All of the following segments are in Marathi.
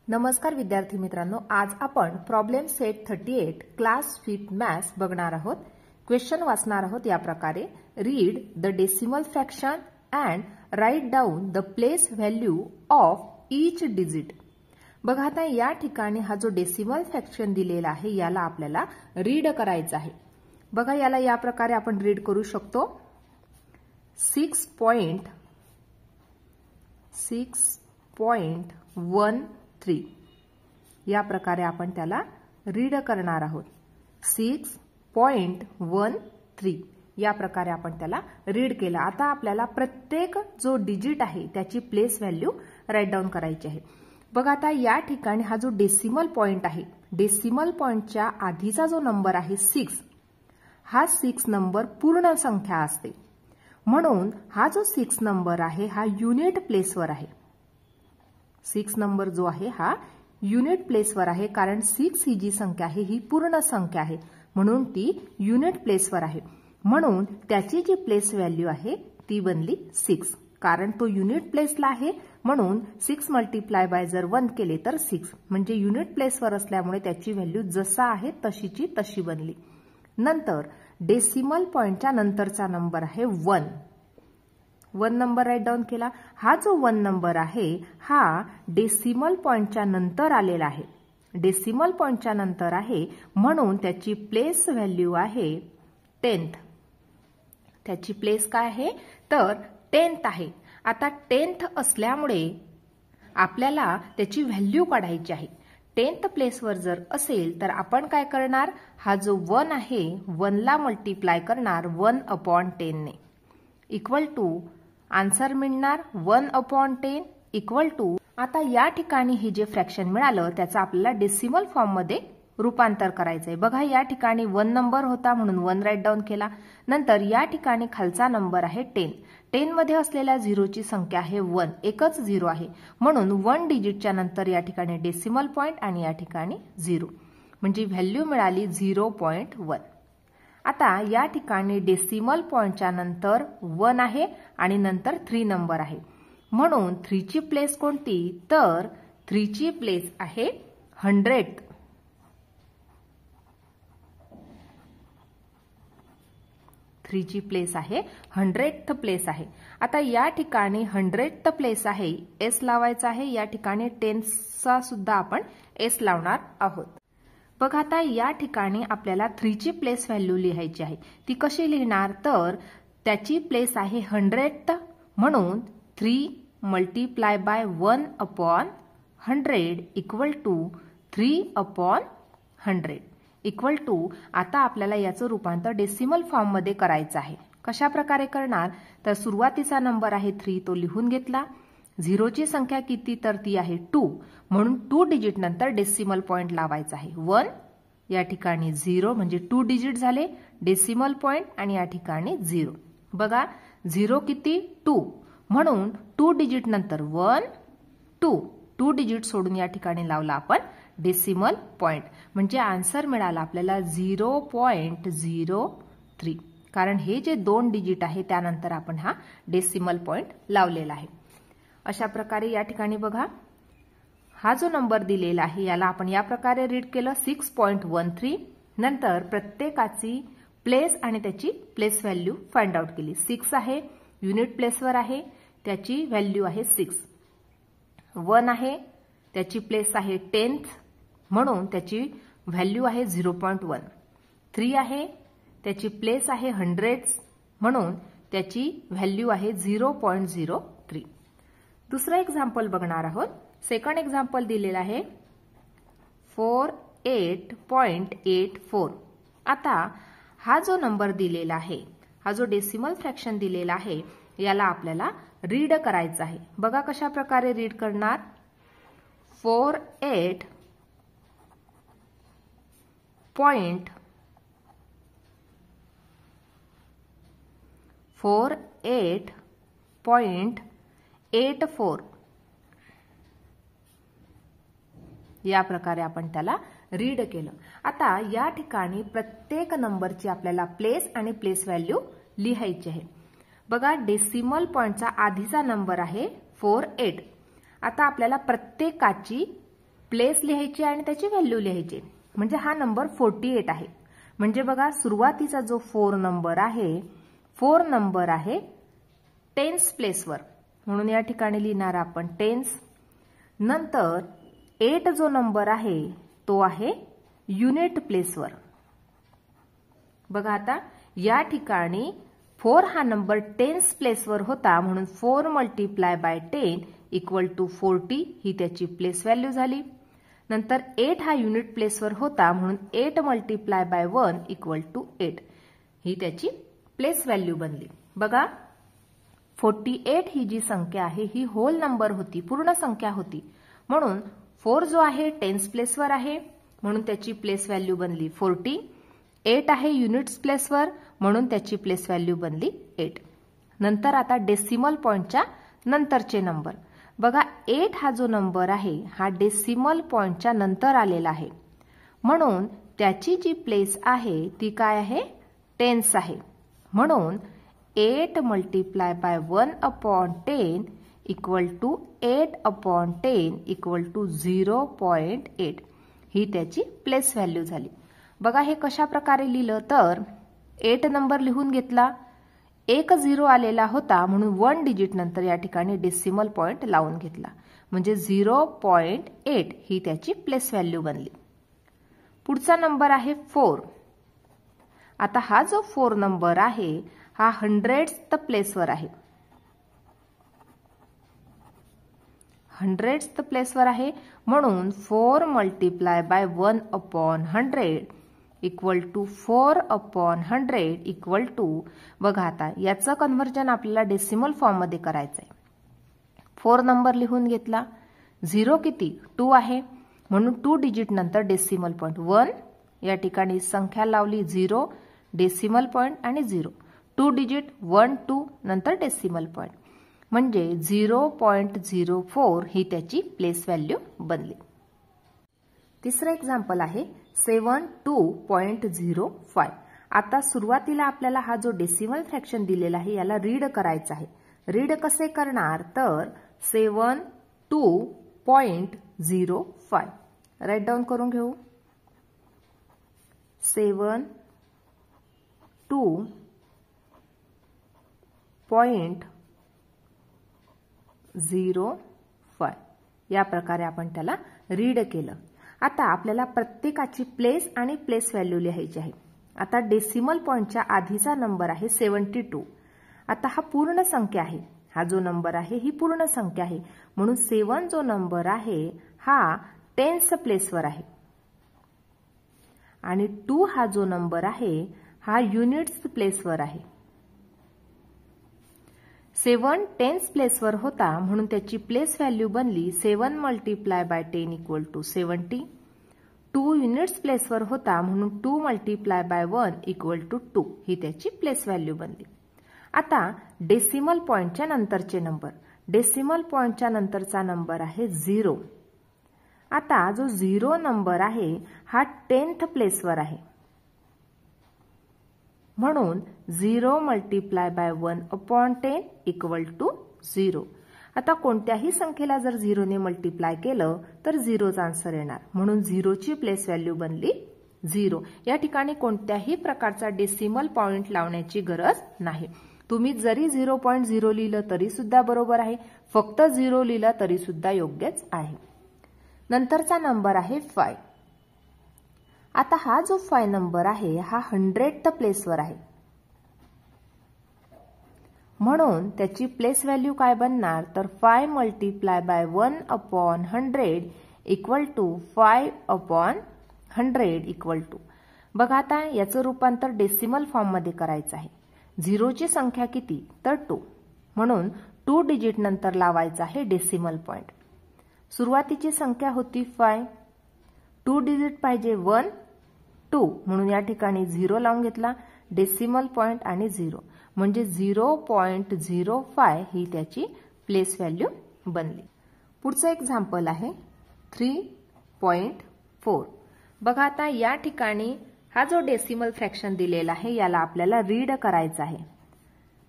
नमस्कार विद्यार्थी मित्रांनो, आज आपण प्रॉब्लेम सेट 38 क्लास 5 मॅथ्स बघणार आहोत। क्वेश्चन वाचणार आहोत या प्रकारे, read the decimal fraction and write down the place value of each digit. बघा आता या ठिकाणी हा जो डेसिमल फ्रॅक्शन दिलेला आहे याला आपल्याला रीड करायचा आहे। बघा याला या प्रकारे आपण रीड करू शकतो 6.13 या प्रकारे आपण त्याला रीड करणार आहोत। 6.13 या प्रकारे आपण त्याला रीड केला। आता आपल्याला प्रत्येक जो डिजिट आहे त्याची प्लेस व्हॅल्यू राईट डाऊन करायची आहे। बघा आता या ठिकाणी हा जो डेसिमल पॉइंट आहे, डेसिमल पॉइंटच्या आधीचा जो नंबर आहे 6, हा 6 नंबर पूर्ण संख्या असते, म्हणून हा जो 6 नंबर आहे हा युनिट प्लेसवर आहे। 6 नंबर जो आहे हा युनिट प्लेसवर आहे, कारण 6 ही जी संख्या आहे ही पूर्ण संख्या आहे, म्हणून ती युनिट प्लेसवर आहे। म्हणून त्याची जी प्लेस व्हॅल्यू आहे ती बनली 6, कारण तो युनिट प्लेसला आहे, म्हणून 6 मल्टिप्लाय बाय जर 1 केले तर 6, म्हणजे युनिट प्लेसवर असल्यामुळे त्याची व्हॅल्यू जसा आहे तशीची तशी बनली। नंतर डेसिमल पॉइंटच्या नंतरचा नंबर आहे 1 नंबर राईट डाऊन केला। हा जो 1 नंबर आहे हा डेसिमल पॉइंटच्या नंतर आलेला आहे, डेसिमल पॉइंटच्या नंतर आहे, म्हणून त्याची प्लेस व्हॅल्यू आहे 10th। त्याची प्लेस काय आहे तर 10th आहे। आता 10th असल्यामुळे आपल्याला त्याची व्हॅल्यू काढायची आहे। 10th प्लेसवर जर असेल तर आपण काय करणार, हा जो 1 आहे 1 ला मल्टिप्लाय करणार 1/10 ने, इक्वल टू आन्सर मिळणार 1/10 इक्वल टू। आता या ठिकाणी हे जे फ्रॅक्शन मिळालं त्याचं आपल्याला डेसिमल फॉर्म मध्ये रूपांतर करायचंय। बघा या ठिकाणी 1 नंबर होता म्हणून 1 राईट डाऊन केला। नंतर या ठिकाणी खालचा नंबर आहे 10 मध्ये असलेल्या झिरोची संख्या आहे 1, एकच झिरो आहे, म्हणून 1 डिजिटच्या नंतर या ठिकाणी डेसिमल पॉइंट आणि या ठिकाणी 0, म्हणजे व्हॅल्यू मिळाली 0.1। आता या ठिकाणी डेसिमल पॉइंटच्या नंतर 1 आहे आणि नंतर 3 नंबर आहे, म्हणून 3 ची प्लेस कोणती तर 3 ची प्लेस आहे 100th। 3 ची प्लेस आहे 100th प्लेस आहे। आता या ठिकाणी 100th प्लेस आहे, एस लावायचा आहे। या ठिकाणी 10th चा सुद्धा आपण एस लावणार आहोत। बघा आता या ठिकाणी आपल्याला 3 ची प्लेस व्हॅल्यू लिहायची आहे। ती कशी लिहिणार तर त्याची प्लेस आहे 100th, म्हणून 3 multiply by 1/100 equal to 3/100 equal to. आता आपल्याला याचं रूपांतर डेसिमल फॉर्म मध्ये करायचं आहे। कशा प्रकारे करणार तर सुरुवातीचा नंबर आहे 3 तो लिहून घेतला, झिरोची संख्या किती तर ती आहे 2, म्हणून 2 डिजिट नंतर डेसिमल पॉइंट लावायचा आहे 1, या ठिकाणी 0 म्हणजे 2 डिजिट झाले, डेसिमल पॉइंट आणि या ठिकाणी 0। बघा 0 किती 2, म्हणून 2 डिजिट नंतर 1 2 डिजिट सोडून या ठिकाणी लावला आपण डेसिमल पॉइंट, म्हणजे आन्सर मिळाला आपल्याला 0.03, कारण हे जे 2 डिजिट आहे त्यानंतर आपण हा डेसिमल पॉइंट लावलेला आहे। अशा प्रकारे या ठिकाणी बघा हा जो नंबर दिलेला आहे याला आपण या प्रकारे रीड केलं 6.13। नंतर प्रत्येकाची प्लेस आणि त्याची प्लेस व्हॅल्यू फाइंड आउट केली। 6 आहे युनिट प्लेसवर आहे, त्याची व्हॅल्यू आहे 6। 1 आहे त्याची प्लेस आहे 10th, म्हणून त्याची व्हॅल्यू आहे 0.1। 3 आहे त्याची प्लेस आहे 100th, म्हणून त्याची व्हॅल्यू आहे 0.03। दुसरं एक्झाम्पल बघणार आहोत। सेकंड एक्झाम्पल दिलेला आहे 48.84। आता हा जो नंबर दिलेला आहे, हा जो डेसिमल फ्रॅक्शन दिलेला आहे याला आपल्याला रीड करायचं आहे। बघा कशा प्रकारे रीड करणार, 48.84 या प्रकारे आपण त्याला रीड केलं। आता या ठिकाणी प्रत्येक नंबरची आपल्याला प्लेस आणि प्लेस व्हॅल्यू लिहायची आहे। बघा डेसिमल पॉइंटचा आधीचा नंबर आहे 48। आता आपल्याला प्रत्येकाची प्लेस लिहायची आणि त्याची व्हॅल्यू लिहायची. म्हणजे हा नंबर 48 आहे. म्हणजे बघा सुरुवातीचा जो 4 नंबर आहे टेन्स प्लेसवर, म्हणून या ठिकाणी लिहिणार आपण टेन्स. नंतर 8 जो नंबर आहे तो आहे युनिट प्लेसवर. बघा आता या ठिकाणी 4 हा नंबर टेन्स प्लेसवर होता, म्हणून 4 मल्टिप्लाय बाय 10 इक्वल टू 40 ही त्याची प्लेस व्हॅल्यू झाली. नंतर 8 हा युनिट प्लेसवर होता, म्हणून 8 मल्टिप्लाय बाय 1 इक्वल टू 8 ही त्याची प्लेस व्हॅल्यू बनली. बघा 48 ही जी संख्या आहे ही होल नंबर होती, पूर्ण संख्या होती, म्हणून 4 जो आहे टेन्स प्लेसवर आहे म्हणून त्याची प्लेस व्हॅल्यू बनली 40. 8 आहे युनिट्स प्लेसवर म्हणून त्याची प्लेस व्हॅल्यू बनली 8. नंतर आता डेसिमल पॉइंटच्या नंतरचे नंबर. बघा 8 हा जो नंबर आहे हा डेसिमल पॉइंटच्या नंतर आलेला आहे, म्हणून त्याची जी प्लेस आहे ती काय आहे टेन्स आहे. म्हणून 8 multiply by 1/10 equal to 8/10 equal to 0.8 ही त्याची प्लेस व्हॅल्यू झाली. बघा हे कशा प्रकारे लिहिलं तर 8 नंबर लिहून घेतला, 1 0 आलेला होता म्हणून 1 डिजिट नंतर या ठिकाणी डेसिमल पॉइंट लावून घेतला, म्हणजे 0.8 ही त्याची प्लेस व्हॅल्यू बनली. पुढचा नंबर आहे 4. आता हा जो 4 नंबर आहे हा 100th प्लेसवर आहे. 100th प्लेसवर आहे म्हणून 4 multiply by 1/100 equal to 4/100 equal to. बघा आता याचं कन्व्हर्जन आपल्याला डेसिमल फॉर्म मध्ये करायचंय. 4 नंबर लिहून घेतला, 0 किती 2 आहे म्हणून 2 डिजिट नंतर डेसिमल पॉइंट 1 या ठिकाणी संख्या लावली 0 डेसिमल पॉइंट आणि 0 2 डिजिट 1 2 नंतर डेसिमल पॉइंट म्हणजे 0.04 ही त्याची प्लेस व्हॅल्यू बनली. तिसरं एक्झाम्पल आहे 72.05. आता सुरुवातीला आपल्याला हा जो डेसिमल फ्रॅक्शन दिलेला आहे याला रीड करायचा आहे. रीड कसे करणार तर 72.05 राईट डाऊन करून घेऊ. 72.05 या प्रकारे आपण त्याला रीड केलं. आता आपल्याला प्रत्येकाची प्लेस आणि प्लेस व्हॅल्यू लिहायची आहे. आता डेसिमल पॉइंटच्या आधीचा नंबर आहे 72. आता हा पूर्ण संख्या आहे, हा जो नंबर आहे ही पूर्ण संख्या आहे म्हणून 7 जो नंबर आहे हा टेन्स प्लेसवर आहे आणि 2 हा जो नंबर आहे हा युनिट्स प्लेसवर आहे. 7 टेन्स प्लेसवर होता म्हणून त्याची प्लेस व्हॅल्यू बनली 7 multiply by 10 equal to 70. 2 units प्लेसवर होता म्हणून 2 मल्टिप्लाय बाय 1 इक्वल टू 2 ही त्याची प्लेस व्हॅल्यू बनली. आता डेसिमल पॉइंटच्या नंतरचे नंबर. डेसिमल पॉइंटच्या नंतरचा नंबर आहे 0. आता जो 0 नंबर आहे हा 10th प्लेसवर आहे म्हणून 0 मल्टिप्लाय बाय 1/10 इक्वल टू 0. आता कोणत्याही संख्येला जर 0 ने मल्टिप्लाय केलं तर 0चा आन्सर येणार म्हणून 0ची प्लेस व्हॅल्यू बनली 0. या ठिकाणी कोणत्याही प्रकारचा डेसिमल पॉइंट लावण्याची गरज नाही. तुम्ही जरी 0.0 लिहिलं तरी सुद्धा बरोबर आहे, फक्त 0 लिहिलं तरी सुद्धा योग्यच आहे. नंतरचा नंबर आहे 5. आता हा जो 5 नंबर आहे हा 100th प्लेसवर आहे म्हणून त्याची प्लेस व्हॅल्यू काय बनणार तर 5 multiply by 1/100 equal to 5/100 equal to. बघा आता याचं रूपांतर डेसिमल फॉर्म मध्ये करायचं आहे. 0 ची संख्या किती तर 2 म्हणून 2 डिजिट नंतर लावायचा आहे डेसिमल पॉइंट. सुरुवातीची संख्या होती 5, 2 डिजिट पाहिजे 1 2 म्हणून या ठिकाणी 0 लावून घेतला डेसिमल पॉइंट आणि 0 म्हणजे 0.05 ही त्याची प्लेस व्हॅल्यू बनली. पुढचं एक्झाम्पल आहे 3.4. बघा आता या ठिकाणी हा जो डेसिमल फ्रॅक्शन दिलेला आहे याला आपल्याला रीड करायचा आहे.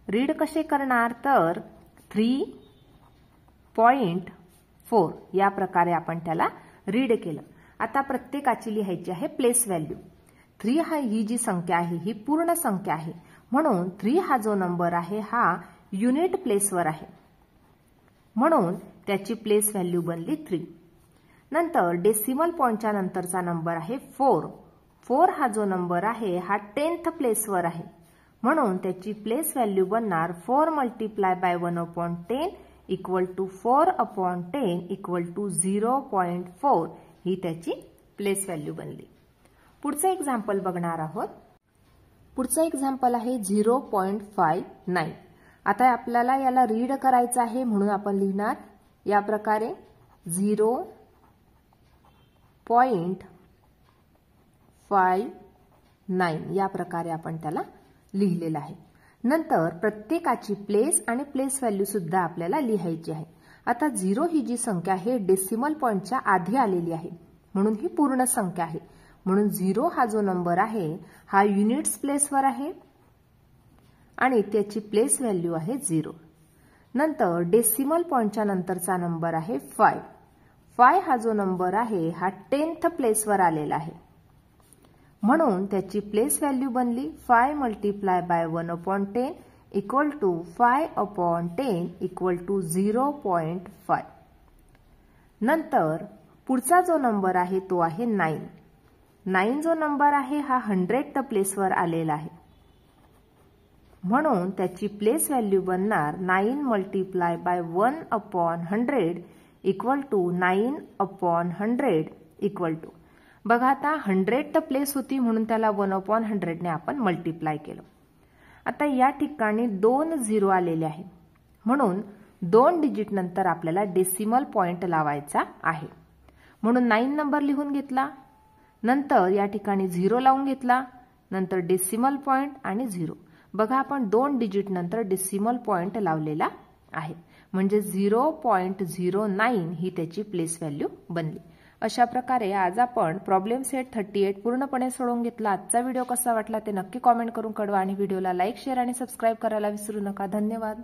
रीड कसे करणार तर 3.4 या प्रकारे आपण त्याला रीड केलं. आता प्रत्येकाची लिहायची आहे प्लेस व्हॅल्यू. 3 ही जी संख्या आहे ही पूर्ण संख्या आहे, म्हणून 3 हा जो नंबर आहे हा युनिट प्लेसवर आहे, म्हणून त्याची प्लेस व्हॅल्यू बनली 3. नंतर डेसिमल पॉइंटच्या नंतरचा नंबर आहे 4. 4 हा जो नंबर आहे हा 10th प्लेसवर आहे, म्हणून त्याची प्लेस व्हॅल्यू बनणार 4 multiply by 1/10 equal to 4/10 equal to 0.4 ही त्याची प्लेस व्हॅल्यू बनली. पुढचं एक्झाम्पल बघणार आहोत. पुढचं एक्झाम्पल आहे 0.59. आता आपल्याला याला रीड करायचं आहे, म्हणून आपण लिहिणार या प्रकारे 0.59 या प्रकारे आपण त्याला लिहिलेलं आहे. नंतर प्रत्येकाची प्लेस आणि प्लेस व्हॅल्यू सुद्धा आपल्याला लिहायची आहे. आता 0 ही जी संख्या आहे डेसिमल पॉइंटच्या आधी आलेली आहे, म्हणून ही पूर्ण संख्या आहे, म्हणून 0 हा जो नंबर आहे हा युनिट्स प्लेसवर आहे आणि त्याची प्लेस व्हॅल्यू आहे 0. नंतर डेसिमल पॉइंटच्या नंतरचा नंबर आहे 5. 5 हा जो नंबर आहे हा 10th प्लेसवर आलेला आहे, म्हणून त्याची प्लेस व्हॅल्यू बनली 5 multiply by 1/10 equal to 5/10 equal to 0.5. नंतर पुढचा जो नंबर आहे तो आहे 9. 9 जो नंबर आहे हा 100th प्लेसवर आलेला आहे, म्हणून त्याची प्लेस व्हॅल्यू बनणार 9 multiply by 1/100 equal to 9/100 equal to. बघा आता 100th प्लेस होती, म्हणून त्याला 1/100 ने आपण मल्टिप्लाय केलं. आता या ठिकाणी 2 0 आलेले आहे, म्हणून 2 डिजिट नंतर आपल्याला डेसिमल पॉइंट लावायचा आहे, म्हणून 9 नंबर लिहून घेतला. नंतर या ठिकाणी 0 लावून घेतला, नंतर डेसिमल पॉइंट आणि 0. बघा आपण 2 डिजिट नंतर डेसिमल पॉइंट लावलेला आहे, म्हणजे 0.09 ही त्याची प्लेस व्हॅल्यू बनली. अशा प्रकारे आज आपण प्रॉब्लेम सेट 38 पूर्णपणे सोडवून घेतला. आजचा व्हिडिओ कसा वाटला ते नक्की कॉमेंट करून कळवा आणि व्हिडिओला लाईक, शेअर आणि सबस्क्राईब करायला विसरू नका. धन्यवाद.